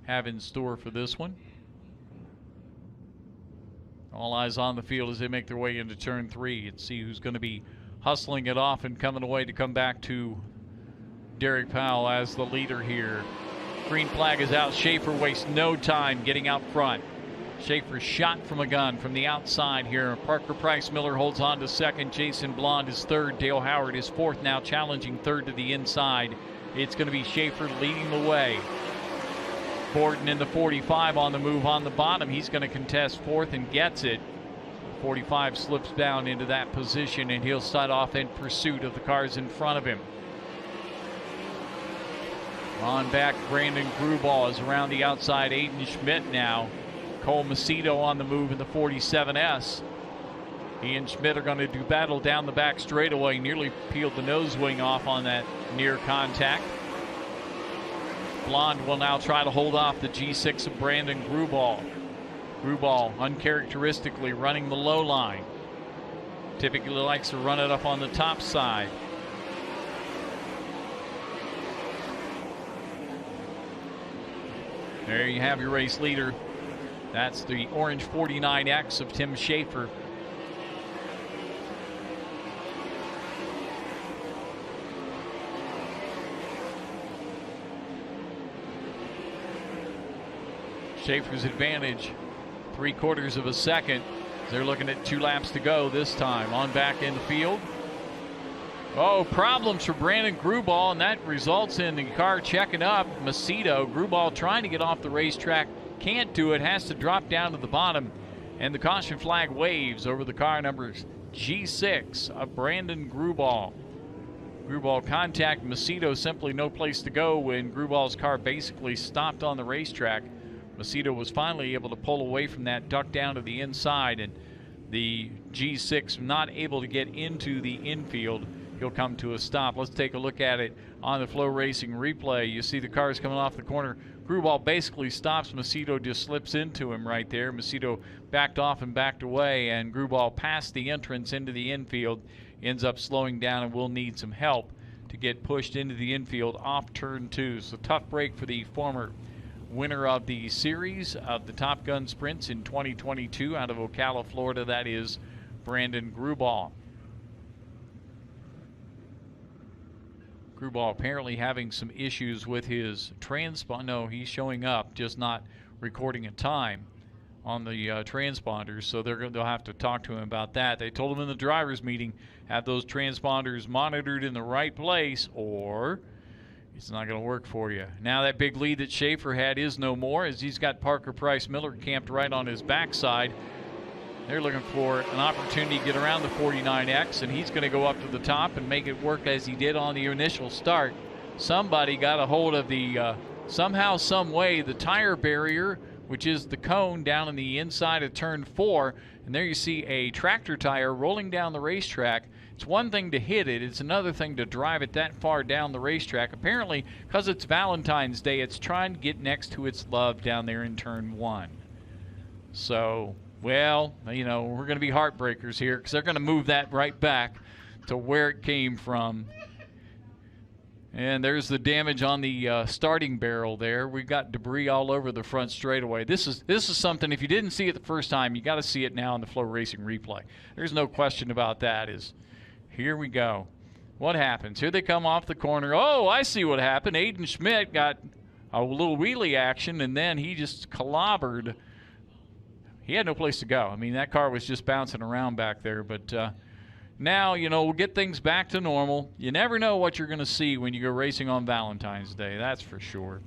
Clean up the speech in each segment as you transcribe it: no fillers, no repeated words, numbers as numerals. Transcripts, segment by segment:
have in store for this one. All eyes on the field as they make their way into turn 3 and see who's going to be hustling it off and coming away to come back to Derek Powell as the leader here. Green flag is out. Schaefer wastes no time getting out front. Schaefer shot from a gun from the outside here. Parker Price Miller holds on to second. Jason Blond is third. Dale Howard is fourth, now challenging third to the inside. It's going to be Schaefer leading the way. Borden in the 45 on the move on the bottom. He's going to contest fourth and gets it. 45 slips down into that position, and he'll start off in pursuit of the cars in front of him. On back, Brandon Grubal is around the outside. Aiden Schmidt now. Cole Macedo on the move in the 47S. He and Schmidt are going to do battle down the back straightaway. Nearly peeled the nose wing off on that near contact. Blond will now try to hold off the G6 of Brandon Grubal. Grubal uncharacteristically running the low line. Typically likes to run it up on the top side. There you have your race leader. That's the orange 49X of Tim Schaefer. Schaefer's advantage, 3/4 of a second. They're looking at 2 laps to go this time. On back in the field. Oh, problems for Brandon Grubal, and that results in the car checking up. Macedo, Grubal trying to get off the racetrack. Can't do it, has to drop down to the bottom. And the caution flag waves over the car numbers G6 of Brandon Grubal. Grubal contact Macedo, simply no place to go when Grubal's car basically stopped on the racetrack. Macedo was finally able to pull away from that, duck down to the inside, and the G6 not able to get into the infield. He'll come to a stop. Let's take a look at it on the FloRacing replay. You see the cars coming off the corner. Grubal basically stops. Macedo just slips into him right there. Macedo backed off and backed away, and Grubal passed the entrance into the infield, ends up slowing down and will need some help to get pushed into the infield off turn 2. So tough break for the former winner of the series of the Top Gun Sprints in 2022 out of Ocala, Florida. That is Brandon Grubal. Grubal apparently having some issues with his transponder. No, he's showing up, just not recording a time on the transponders, so they'll have to talk to him about that. They told him in the drivers' meeting, have those transponders monitored in the right place, or it's not going to work for you. Now that big lead that Schaefer had is no more, as he's got Parker Price Miller camped right on his backside. They're looking for an opportunity to get around the 49X, and he's going to go up to the top and make it work as he did on the initial start. Somebody got a hold of the, somehow, some way, the tire barrier, which is the cone down on the inside of turn 4. And there you see a tractor tire rolling down the racetrack. It's one thing to hit it, it's another thing to drive it that far down the racetrack. Apparently, because it's Valentine's Day, it's trying to get next to its love down there in turn 1. So, well, you know, we're going to be heartbreakers here because they're going to move that right back to where it came from. And there's the damage on the starting barrel there. We've got debris all over the front straightaway. This is something, if you didn't see it the first time, you got to see it now in the FloRacing replay. There's no question about that. Here we go. What happens? Here they come off the corner. Oh, I see what happened. Aiden Schmidt got a little wheelie action, and then he just clobbered. He had no place to go. I mean, that car was just bouncing around back there. But now, you know, we'll get things back to normal. You never know what you're going to see when you go racing on Valentine's Day. That's for sure.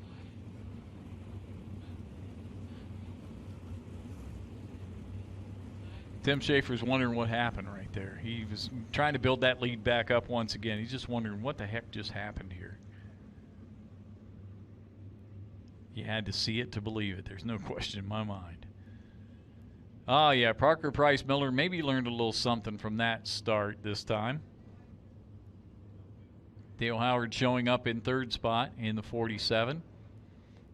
Tim Schaefer's wondering what happened right there. He was trying to build that lead back up once again. He's just wondering what the heck just happened here. You had to see it to believe it. There's no question in my mind. Oh, yeah, Parker Price Miller maybe learned a little something from that start this time. Dale Howard showing up in third spot in the 47.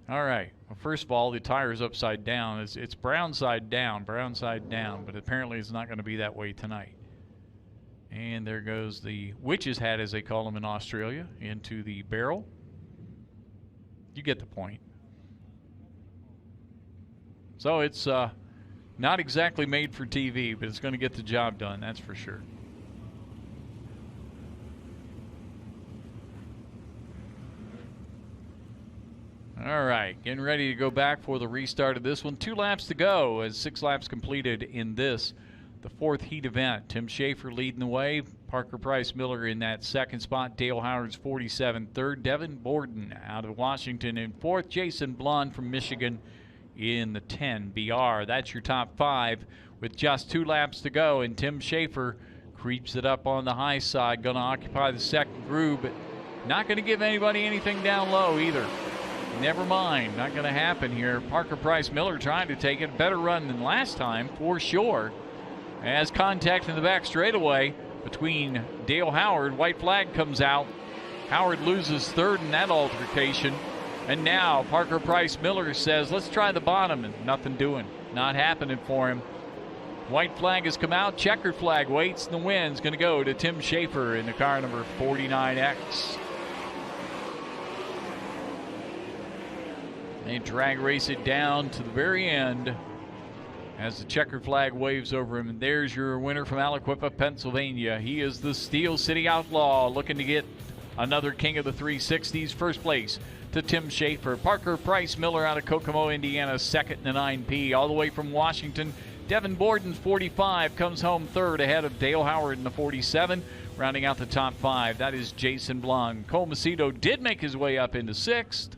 All right, well, first of all, the tire's upside down. It's brown side down, but apparently it's not going to be that way tonight. And there goes the witch's hat, as they call them in Australia, into the barrel. You get the point. So it's not exactly made for TV, but it's going to get the job done, that's for sure. All right, getting ready to go back for the restart of this one. 2 laps to go as 6 laps completed in this, the 4th heat event. Tim Schaefer leading the way. Parker Price Miller in that 2nd spot. Dale Howard's 47 3rd. Devin Borden out of Washington in 4th. Jason Blond from Michigan in the 10 BR. That's your top 5 with just 2 laps to go. And Tim Schaefer creeps it up on the high side. Going to occupy the 2nd groove, but not going to give anybody anything down low either. Never mind, not going to happen here. Parker Price Miller trying to take it. Better run than last time, for sure. As contact in the back straightaway between Dale Howard. White flag comes out. Howard loses 3rd in that altercation. And now Parker Price Miller says, let's try the bottom, and nothing doing. Not happening for him. White flag has come out. Checkered flag waits, and the win's going to go to Tim Schaefer in the car number 49X. They drag race it down to the very end as the checkered flag waves over him. And there's your winner from Aliquippa, Pennsylvania. He is the Steel City Outlaw, looking to get another King of the 360s. First place to Tim Schaefer. Parker Price Miller out of Kokomo, Indiana, 2nd in the 9P. All the way from Washington, Devin Borden's 45 comes home 3rd ahead of Dale Howard in the 47. Rounding out the top 5, that is Jason Blond. Cole Macedo did make his way up into 6th,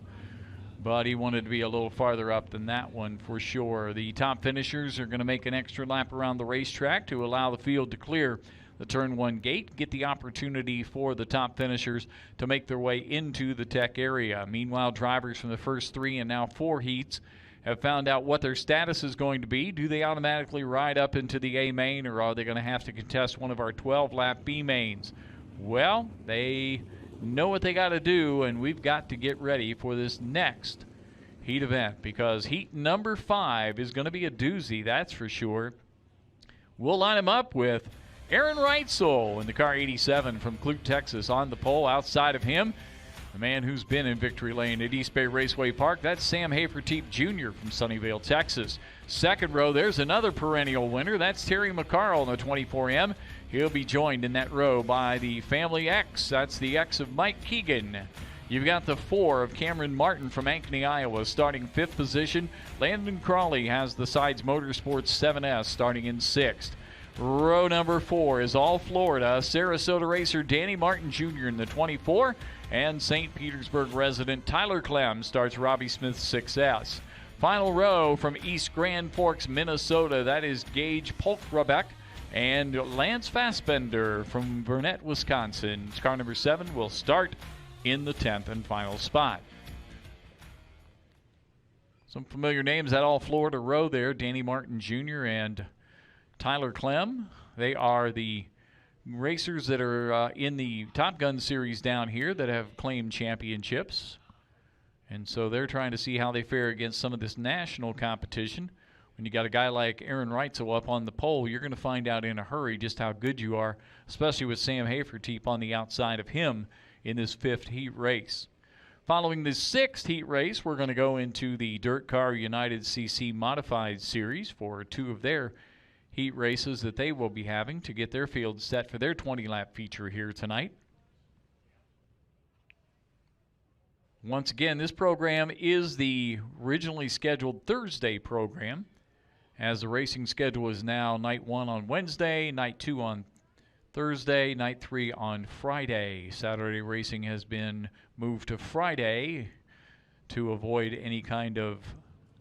but he wanted to be a little farther up than that one for sure. The top finishers are going to make an extra lap around the racetrack to allow the field to clear the turn 1 gate, get the opportunity for the top finishers to make their way into the tech area. Meanwhile, drivers from the first 3 and now 4 heats have found out what their status is going to be. Do they automatically ride up into the A main, or are they going to have to contest one of our 12-lap B mains? Well, they know what they got to do, and we've got to get ready for this next heat event, because heat number 5 is going to be a doozy, that's for sure. We'll line him up with Aaron Reitzel in the car 87 from Clute, Texas. On the pole outside of him, the man who's been in victory lane at East Bay Raceway Park, that's Sam Haferteep Jr. from Sunnyvale, Texas. 2nd row, there's another perennial winner. That's Terry McCarl in the 24M. He'll be joined in that row by the Family X. That's the X of Mike Keegan. You've got the 4 of Cameron Martin from Ankeny, Iowa, starting 5th position. Landon Crawley has the Sides Motorsports 7S starting in 6th. Row number 4 is all Florida. Sarasota racer Danny Martin Jr. in the 24. And St. Petersburg resident Tyler Clem starts Robbie Smith's 6S. Final row from East Grand Forks, Minnesota. That is Gage Polkrabeck and Lance Fassbender from Burnett, Wisconsin. Car number 7 will start in the 10th and final spot. Some familiar names at all Florida row there. Danny Martin Jr. and Tyler Clem. They are the racers that are in the Top Gun series down here that have claimed championships. And so they're trying to see how they fare against some of this national competition. When you got a guy like Aaron Reitzel up on the pole, you're going to find out in a hurry just how good you are, especially with Sam Haferteep on the outside of him in this 5th heat race. Following the 6th heat race, we're going to go into the Dirt Car United CC Modified Series for 2 of their heat races that they will be having to get their field set for their 20-lap feature here tonight. Once again, this program is the originally scheduled Thursday program, as the racing schedule is now night 1 on Wednesday, night 2 on Thursday, night 3 on Friday. Saturday racing has been moved to Friday to avoid any kind of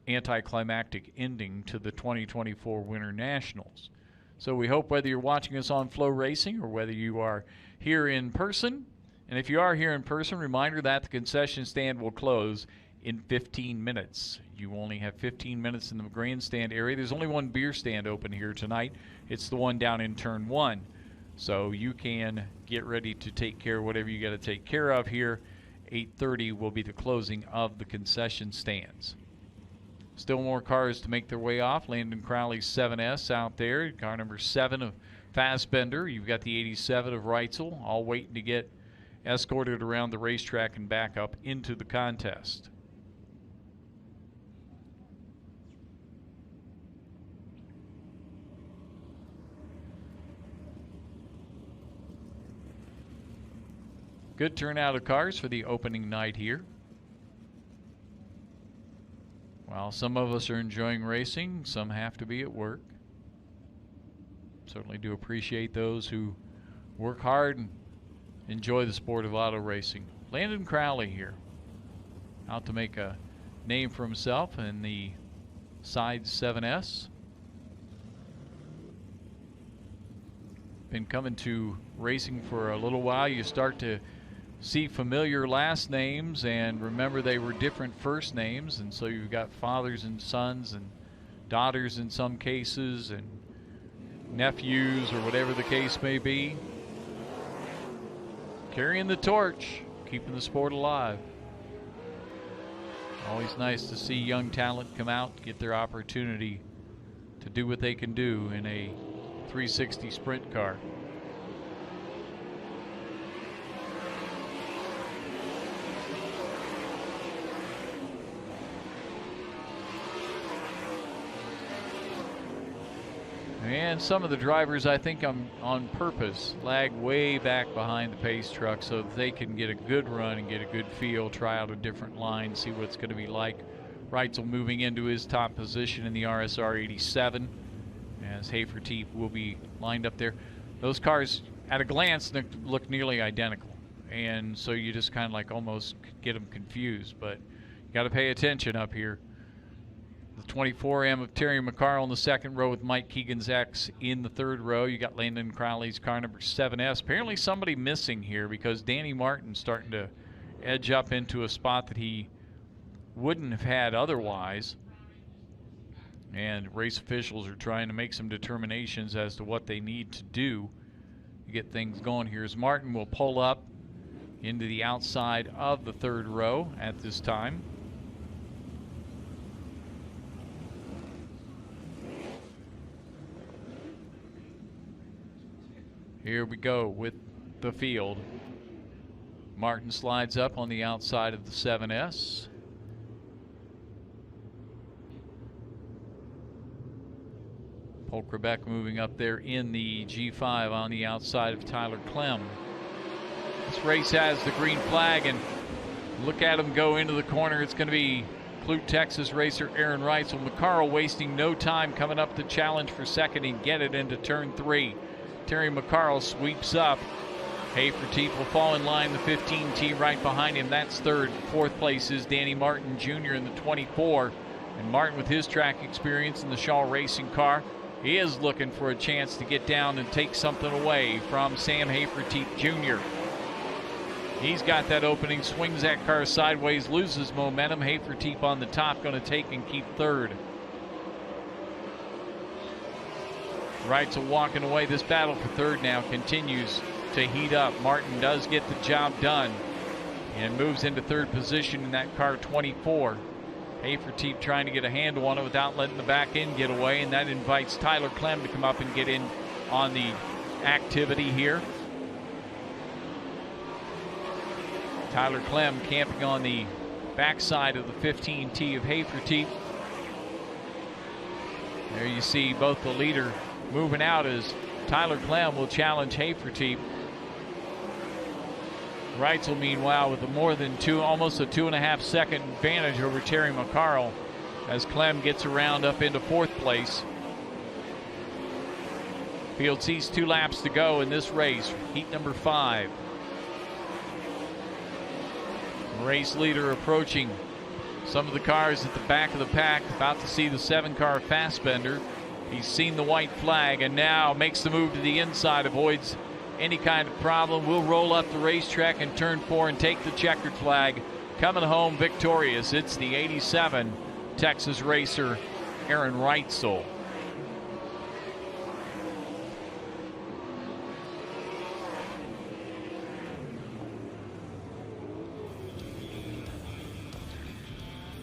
anticlimactic ending to the 2024 Winter Nationals. So we hope, whether you're watching us on FloRacing or whether you are here in person, and if you are here in person, reminder that the concession stand will close in 15 minutes. You only have 15 minutes in the grandstand area. There's only one beer stand open here tonight. It's the one down in turn 1. So you can get ready to take care of whatever you got to take care of here. 8:30 will be the closing of the concession stands. Still more cars to make their way off. Landon Crowley's 7S out there. Car number 7 of Fassbender. You've got the 87 of Reitzel, all waiting to get escorted around the racetrack and back up into the contest. Good turnout of cars for the opening night here. While some of us are enjoying racing, some have to be at work. Certainly do appreciate those who work hard and enjoy the sport of auto racing. Landon Crowley here, out to make a name for himself in the side 7S. Been coming to racing for a little while. You start to see familiar last names and remember they were different first names, and so you've got fathers and sons and daughters in some cases and nephews or whatever the case may be, carrying the torch, keeping the sport alive. Always nice to see young talent come out, get their opportunity to do what they can do in a 360 sprint car. And some of the drivers, I think on purpose, lag way back behind the pace truck so that they can get a good run and get a good feel, try out a different line, see what it's going to be like. Reitzel moving into his top position in the RSR 87 as Hafertepe will be lined up there. Those cars at a glance look nearly identical, and so you just kind of like almost get them confused, but you got to pay attention up here. The 24M of Terry McCarl in the second row with Mike Keegan's X in the third row. You got Landon Crowley's car number 7S. Apparently somebody missing here because Danny Martin's starting to edge up into a spot that he wouldn't have had otherwise. And race officials are trying to make some determinations as to what they need to do to get things going here. As Martin will pull up into the outside of the third row at this time. Here we go with the field. Martin slides up on the outside of the 7S. Polkrebeck moving up there in the G5 on the outside of Tyler Clem. This race has the green flag, and look at him go into the corner. It's going to be Clute, Texas racer Aaron Reitzel. McCarl wasting no time coming up to challenge for second and get it into turn 3. Terry McCarl sweeps up. Hafertepe will fall in line, the 15T right behind him. That's third. Fourth place is Danny Martin Jr. in the 24. And Martin, with his track experience in the Shaw Racing car, he is looking for a chance to get down and take something away from Sam Hafertepe Jr. He's got that opening, swings that car sideways, loses momentum. Hafertepe on the top, going to take and keep third. Reitzel walking away. This battle for third now continues to heat up. Martin does get the job done and moves into third position in that car 24. Hafertepe trying to get a handle on it without letting the back end get away, and that invites Tyler Clem to come up and get in on the activity here. Tyler Clem camping on the backside of the 15T of Hafertepe. There you see both the leader moving out as Tyler Clem will challenge Hafertepe. Reitzel, meanwhile, with a more than almost a 2.5 second advantage over Terry McCarl as Clem gets around up into fourth place. Field sees 2 laps to go in this race, heat number 5. Race leader approaching some of the cars at the back of the pack, about to see the 7-car Fassbender. He's seen the white flag and now makes the move to the inside, avoids any kind of problem. We'll roll up the racetrack in turn 4 and take the checkered flag. Coming home victorious, it's the 87 Texas racer Aaron Reitzel.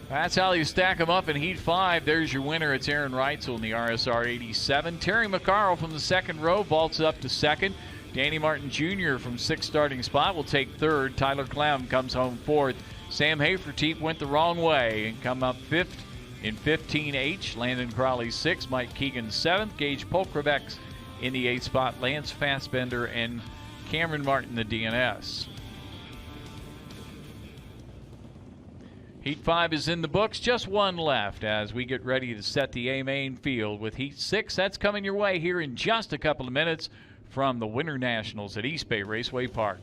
That's how you stack them up in Heat 5. There's your winner. It's Aaron Reitzel in the RSR 87. Terry McCarl from the second row vaults up to second. Danny Martin Jr. from 6th starting spot will take third. Tyler Clem comes home fourth. Sam Hafertepe went the wrong way and come up fifth in 15H. Landon Crowley 6th. Mike Keegan 7th. Gage Polkrebeck in the 8th spot. Lance Fassbender and Cameron Martin the DNS. Heat 5 is in the books, just one left as we get ready to set the A main field with Heat 6. That's coming your way here in just a couple of minutes from the Winter Nationals at East Bay Raceway Park.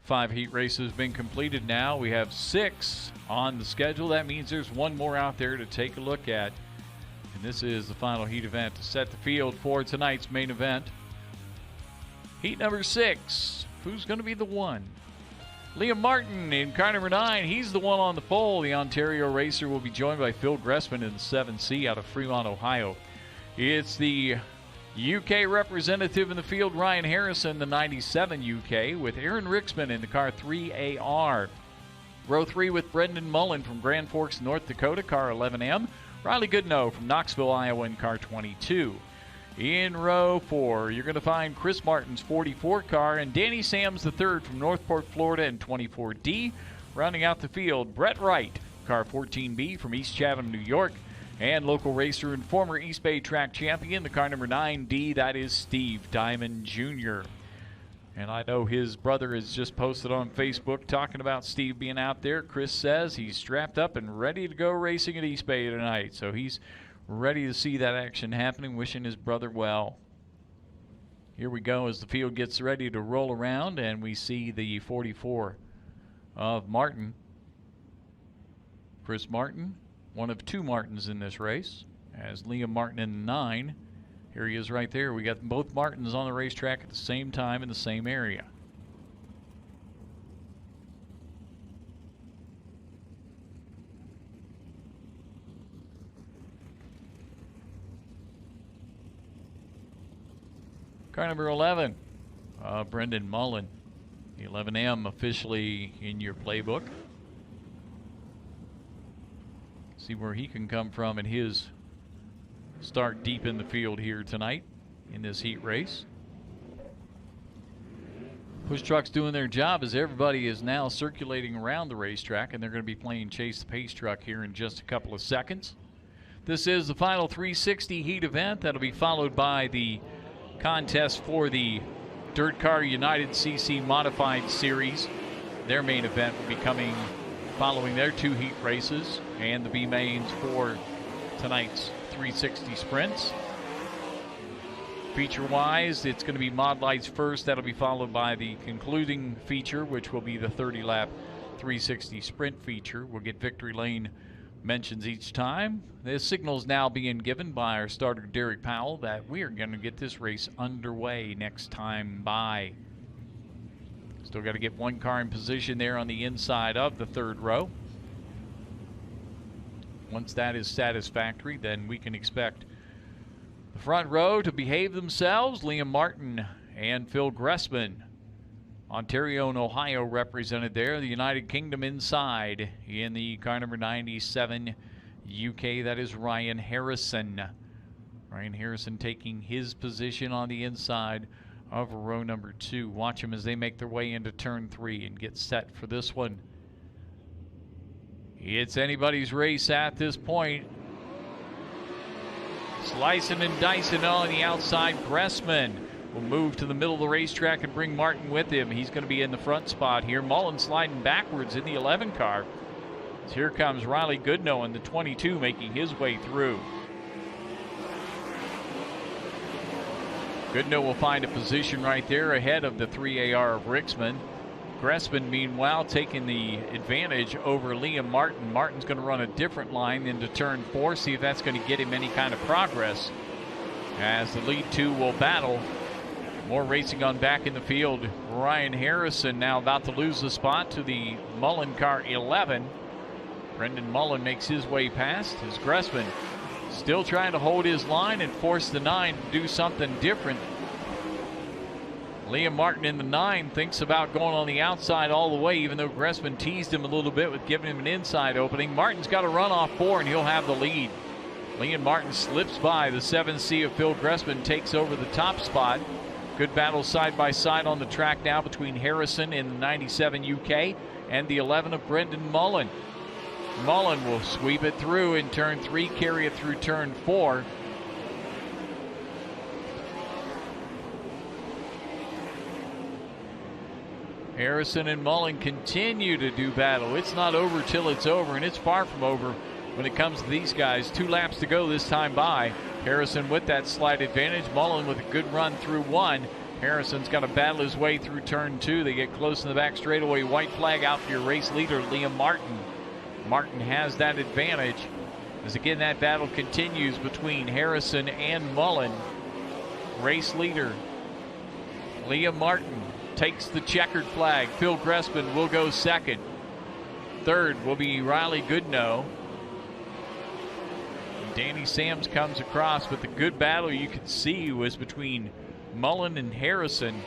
Five heat races have been completed now. We have 6 on the schedule. That means there's one more out there to take a look at. And this is the final heat event to set the field for tonight's main event. Heat number 6. Who's going to be the one? Liam Martin in car number 9. He's the one on the pole. The Ontario racer will be joined by Phil Gressman in the 7C out of Fremont, Ohio. It's the UK representative in the field, Ryan Harrison, the 97 UK, with Aaron Rixman in the car 3AR. Row 3 with Brendan Mullen from Grand Forks, North Dakota, car 11M. Riley Goodnow from Knoxville, Iowa, in car 22. In row 4, you're going to find Chris Martin's 44 car and Danny Sams III from Northport, Florida, in 24D. Rounding out the field, Brett Wright, car 14B from East Chatham, New York. And local racer and former East Bay track champion, the car number 9D, that is Steve Diamond Jr. And I know his brother has just posted on Facebook talking about Steve being out there. Chris says he's strapped up and ready to go racing at East Bay tonight. So he's ready to see that action happening, wishing his brother well. Here we go as the field gets ready to roll around, and we see the 44 of Martin. Chris Martin, one of 2 Martins in this race, as Liam Martin in 9. Here he is right there. We got both Martins on the racetrack at the same time in the same area. Car number 11, Brendan Mullen. The 11M officially in your playbook. See where he can come from in his start deep in the field here tonight in this heat race. Push trucks doing their job as everybody is now circulating around the racetrack, and they're going to be playing Chase the Pace truck here in just a couple of seconds. This is the final 360 heat event. That'll be followed by the contest for the Dirt Car United CC Modified Series. Their main event will be coming following their 2 heat races and the B mains for tonight's 360 sprints. Feature-wise, it's going to be Mod Lights first. That'll be followed by the concluding feature, which will be the 30-lap 360 sprint feature. We'll get victory lane mentions each time. The signal's now being given by our starter, Derek Powell, that we are going to get this race underway next time by. Still got to get one car in position there on the inside of the 3rd row. Once that is satisfactory, then we can expect the front row to behave themselves. Liam Martin and Phil Gressman, Ontario and Ohio represented there. The United Kingdom inside in the car number 97 UK. That is Ryan Harrison. Ryan Harrison taking his position on the inside of row number 2. Watch them as they make their way into turn 3 and get set for this one. It's anybody's race at this point. Slicing and dicing on the outside. Gressman will move to the middle of the racetrack and bring Martin with him. He's going to be in the front spot here. Mullen sliding backwards in the 11 car. So here comes Riley Goodnow in the 22 making his way through. Goodnow will find a position right there ahead of the 3AR of Rixman. Gressman, meanwhile, taking the advantage over Liam Martin. Martin's going to run a different line into turn 4, see if that's going to get him any kind of progress. As the lead two will battle. More racing on back in the field. Ryan Harrison now about to lose the spot to the Mullen car 11. Brendan Mullen makes his way past as Gressman still trying to hold his line and force the 9 to do something different. Liam Martin in the 9 thinks about going on the outside all the way, even though Gressman teased him a little bit with giving him an inside opening. Martin's got to run off 4 and he'll have the lead. Liam Martin slips by the 7C of Phil Gressman, takes over the top spot. Good battle side by side on the track now between Harrison in the 97 UK and the 11 of Brendan Mullen. Mullen will sweep it through in turn 3, carry it through turn 4. Harrison and Mullen continue to do battle. It's not over till it's over, and it's far from over when it comes to these guys. 2 laps to go this time by. Harrison with that slight advantage. Mullen with a good run through 1. Harrison's got to battle his way through turn 2. They get close in the back straightaway. White flag out for your race leader, Liam Martin. Martin has that advantage as again that battle continues between Harrison and Mullen. Race leader Liam Martin takes the checkered flag. Phil Gressman will go second. Third will be Riley Goodnow. Danny Sams comes across, but the good battle you could see was between Mullen and Harrison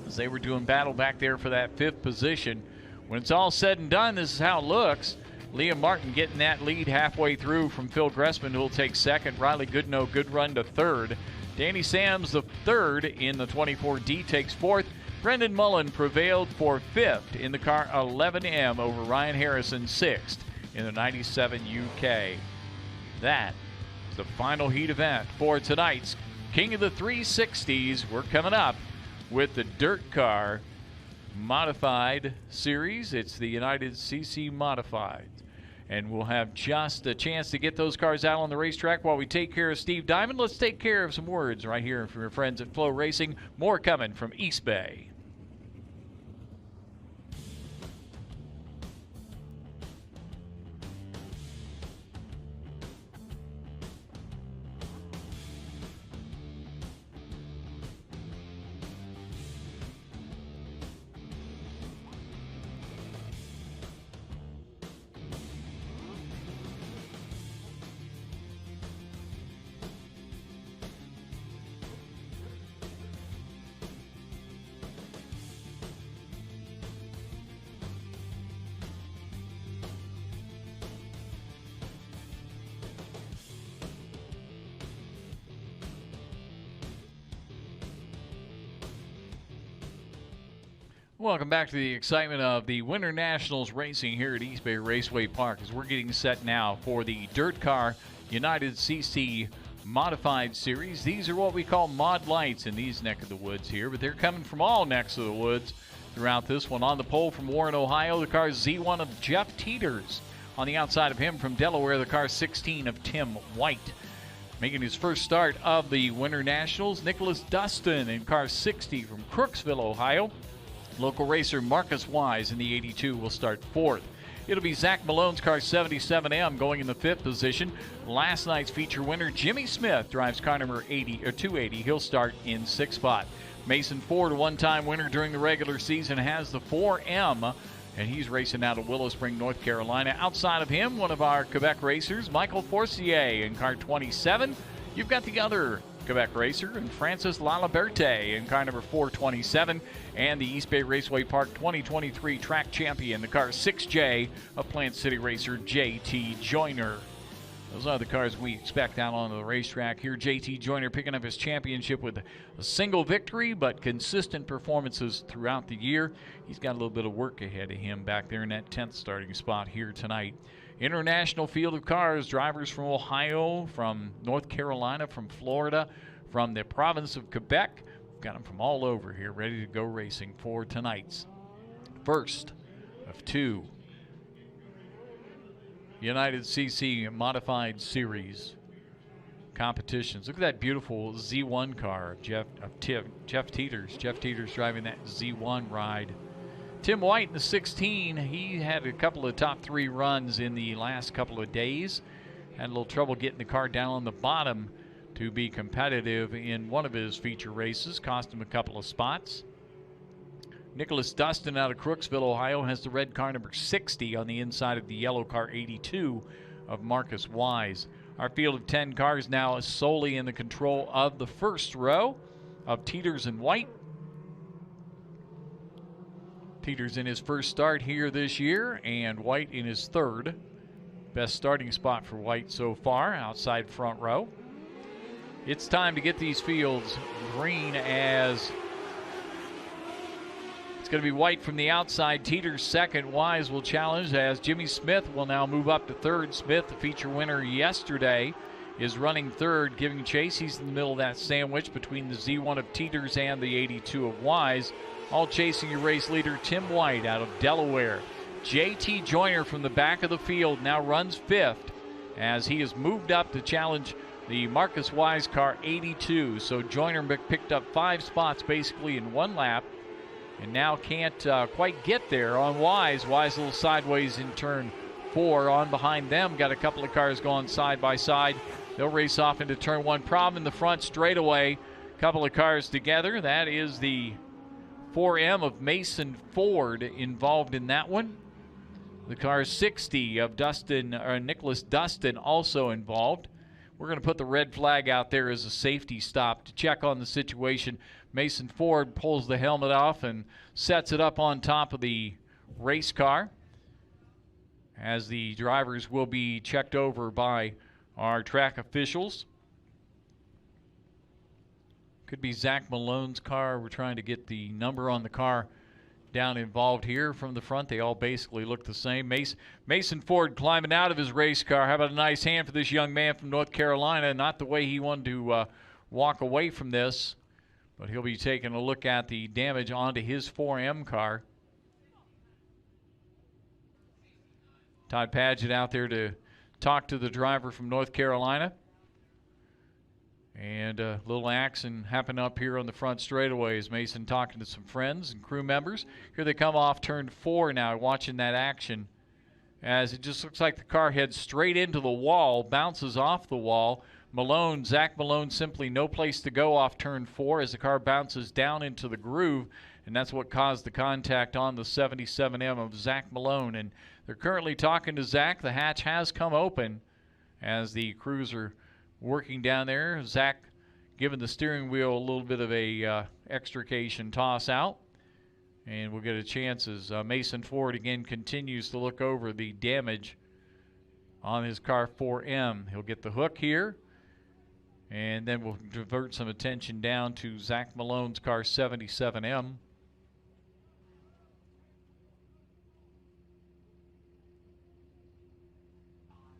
as they were doing battle back there for that 5th position. When it's all said and done, this is how it looks. Liam Martin getting that lead halfway through from Phil Gressman, who will take second. Riley Goodnow, good run to third. Danny Sams, the third in the 24D, takes fourth. Brendan Mullen prevailed for 5th in the car 11M over Ryan Harrison, 6th in the 97 UK. That is the final heat event for tonight's King of the 360s. We're coming up with the Dirt Car Modified Series. It's the United CC Modified. And we'll have just a chance to get those cars out on the racetrack while we take care of Steve Diamond. Let's take care of some words right here from your friends at FloRacing. More coming from East Bay. Welcome back to the excitement of the Winter Nationals racing here at East Bay Raceway Park as we're getting set now for the Dirt Car United CC Modified Series. These are what we call mod lights in these neck of the woods here, but they're coming from all necks of the woods throughout this one. On the pole from Warren, Ohio, the car Z1 of Jeff Teeters. On the outside of him from Delaware, the car 16 of Tim White. Making his first start of the Winter Nationals, Nicholas Dustin in car 60 from Crooksville, Ohio. Local racer Marcus Wise in the 82 will start 4th. It'll be Zach Malone's car 77M going in the 5th position. Last night's feature winner Jimmy Smith drives car number 280. He'll start in 6th spot. Mason Ford, a one-time winner during the regular season, has the 4M, and he's racing out of Willow Spring, North Carolina. Outside of him, one of our Quebec racers, Michael Forcier in car 27. You've got the other Quebec racer and Francis Laliberte in car number 427, and the East Bay Raceway Park 2023 track champion, the car 6J of Plant City racer JT Joyner. Those are the cars we expect out on the racetrack here. JT Joyner picking up his championship with a single victory, but consistent performances throughout the year. He's got a little bit of work ahead of him back there in that 10th starting spot here tonight. International field of cars, drivers from Ohio, from North Carolina, from Florida, from the province of Quebec, got them from all over here ready to go racing for tonight's first of 2 United CC Modified Series competitions. Look at that beautiful Z1 car of Jeff Teeters. Jeff Teeters driving that Z1 ride. Tim White in the 16, he had a couple of top 3 runs in the last couple of days. Had a little trouble getting the car down on the bottom to be competitive in one of his feature races. Cost him a couple of spots. Nicholas Dustin out of Crooksville, Ohio, has the red car number 60 on the inside of the yellow car 82 of Marcus Wise. Our field of 10 cars now is solely in the control of the first row of Teeters and White. Teeters in his first start here this year, and White in his third. Best starting spot for White so far, outside front row. It's time to get these fields green, as it's going to be White from the outside. Teeters second. Wise will challenge, as Jimmy Smith will now move up to third. Smith, the feature winner yesterday, is running third, giving chase. He's in the middle of that sandwich between the Z1 of Teeters and the 82 of Wise. All chasing your race leader, Tim White out of Delaware. J.T. Joyner from the back of the field now runs fifth, as he has moved up to challenge the Marcus Wise car 82. So Joyner picked up 5 spots basically in 1 lap, and now can't quite get there on Wise. Wise a little sideways in turn 4. On behind them, got a couple of cars going side by side. They'll race off into turn 1. Problem in the front straightaway. Couple of cars together. That is the 4M of Mason Ford involved in that one. The car 60 of Nicholas Dustin also involved. We're going to put the red flag out there as a safety stop to check on the situation. Mason Ford pulls the helmet off and sets it up on top of the race car, as the drivers will be checked over by our track officials. Could be Zach Malone's car. We're trying to get the number on the car down involved here from the front. They all basically look the same. Mason Ford climbing out of his race car. How about a nice hand for this young man from North Carolina? Not the way he wanted to walk away from this, but he'll be taking a look at the damage onto his 4M car. Todd Padgett out there to talk to the driver from North Carolina. And a little action happened up here on the front straightaway as Mason talking to some friends and crew members. Here they come off turn 4 now, watching that action, as it just looks like the car heads straight into the wall, bounces off the wall. Zach Malone, simply no place to go off turn 4 as the car bounces down into the groove, and that's what caused the contact on the 77M of Zach Malone. And they're currently talking to Zach. The hatch has come open as the crews are working down there. Zach giving the steering wheel a little bit of a extrication toss out, and we'll get a chance as Mason Ford again continues to look over the damage on his car 4M. He'll get the hook here, and then we'll divert some attention down to Zach Malone's car 77M.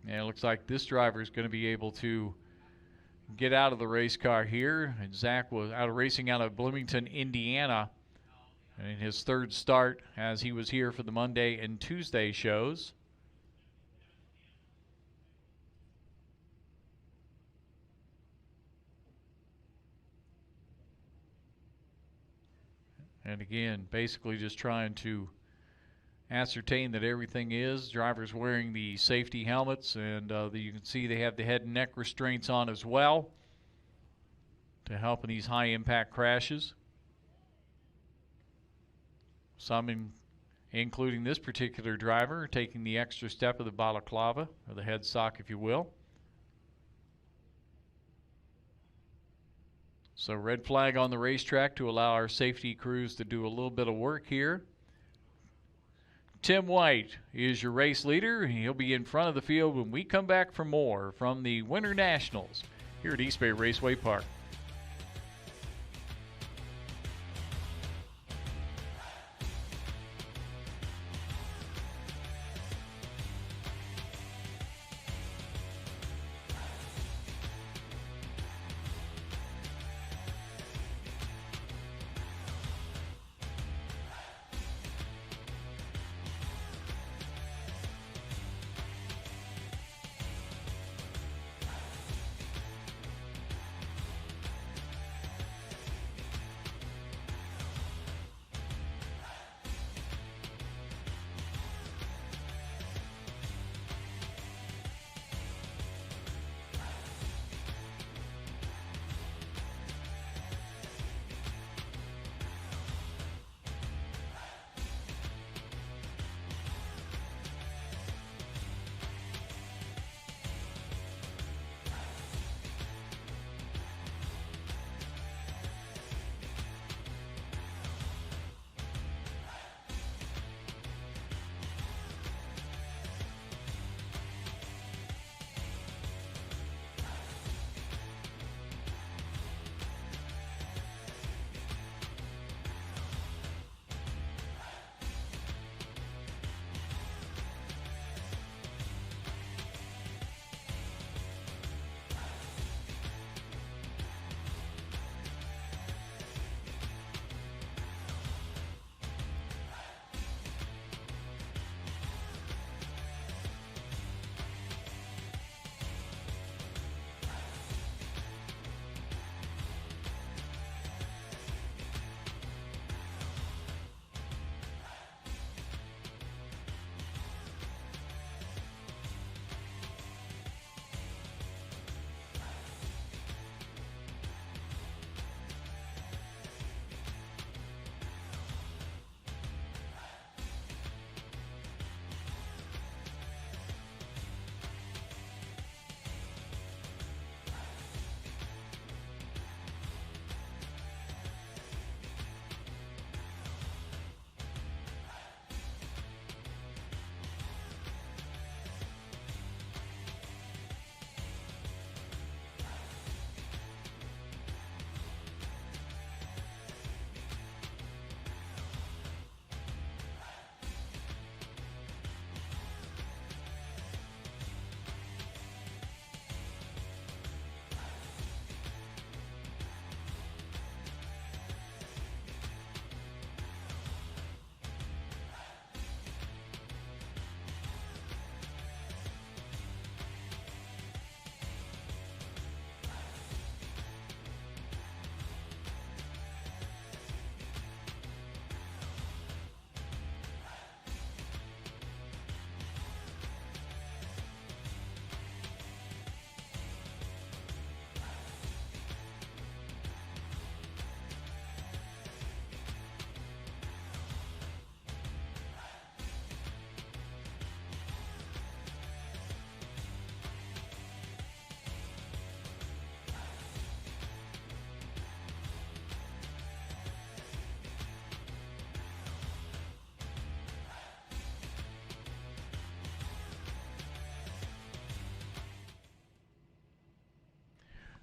And it looks like this driver is going to be able to get out of the race car here. And Zach was racing out of Bloomington, Indiana, and in his third start, as he was here for the Monday and Tuesday shows. And again, basically just trying to ascertain that everything is. Drivers wearing the safety helmets, and you can see they have the head and neck restraints on as well to help in these high impact crashes. Some, including this particular driver, taking the extra step of the balaclava, or the headstock if you will. So red flag on the racetrack to allow our safety crews to do a little bit of work here. Tim White is your race leader. He'll be in front of the field when we come back for more from the Winter Nationals here at East Bay Raceway Park.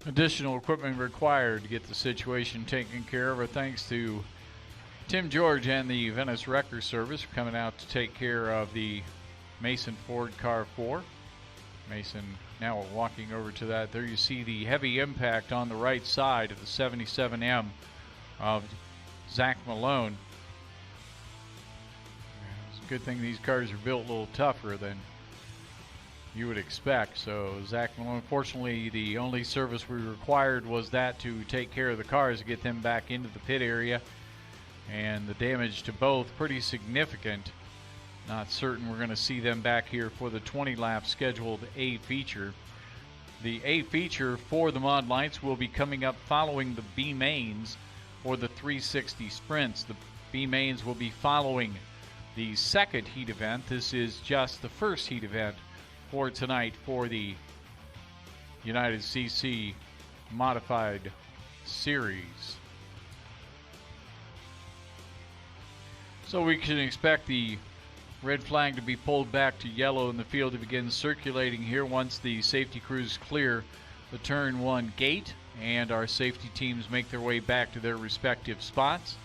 Additional equipment required to get the situation taken care of. Our thanks to Tim George and the Venice Wrecker Service for coming out to take care of the Mason Ford Car 4. Mason now walking over to that. There you see the heavy impact on the right side of the 77M of Zach Malone. It's a good thing these cars are built a little tougher than you would expect. So Zach Malone, unfortunately, the only service we required was that to take care of the cars to get them back into the pit area. And the damage to both pretty significant. Not certain we're going to see them back here for the 20-lap scheduled A feature. The A feature for the Mod Lights will be coming up following the B mains for the 360 sprints. The B mains will be following the second heat event. This is just the first heat event for tonight for the United CC Modified Series. So we can expect the red flag to be pulled back to yellow in the field to begin circulating here once the safety crews clear the turn 1 gate and our safety teams make their way back to their respective spots.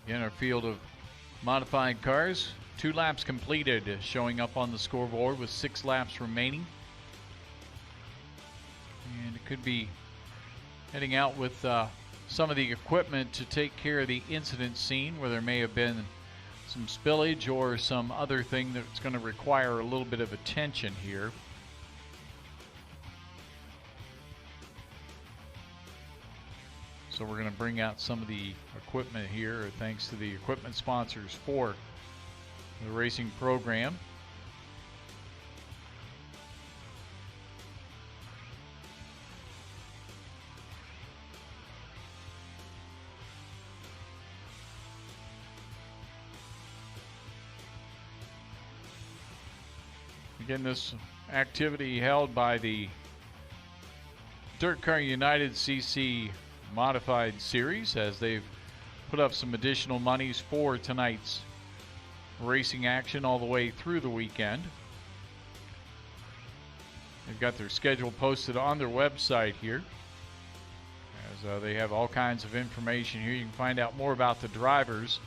In our field of modified cars, 2 laps completed, showing up on the scoreboard with 6 laps remaining. And it could be heading out with some of the equipment to take care of the incident scene where there may have been some spillage or some other thing that's going to require a little bit of attention here. So we're going to bring out some of the equipment here, thanks to the equipment sponsors for the racing program. Again, this activity held by the Dirt Car United CC Modified Series, as they've put up some additional monies for tonight's racing action all the way through the weekend. They've got their schedule posted on their website here, as they have all kinds of information here. You can find out more about the drivers